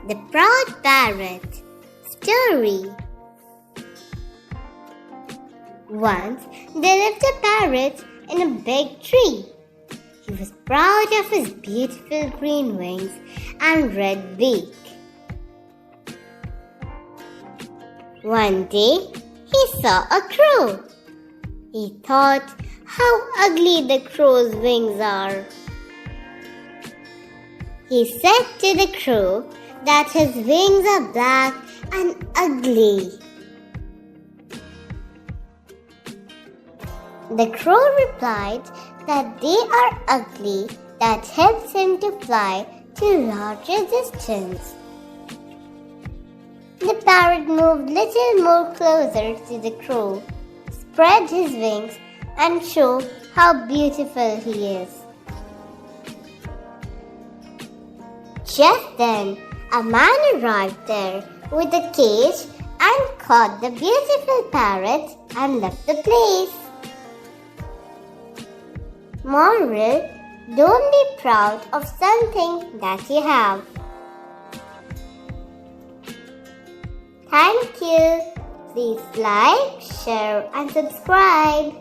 The Proud Parrot. Story. Once there lived a parrot in a big tree. He was proud of his beautiful green wings and red beak. One day he saw a crow. He thought how ugly the crow's wings are. He said to the crow that his wings are black and ugly. The crow replied that they are ugly, that helps him to fly to larger distance. The parrot moved little more closer to the crow, spread his wings, and showed how beautiful he is. Just then, a man arrived there with a cage and caught the beautiful parrot and left the place. Moral: don't be proud of something that you have. Thank you. Please like, share, and subscribe.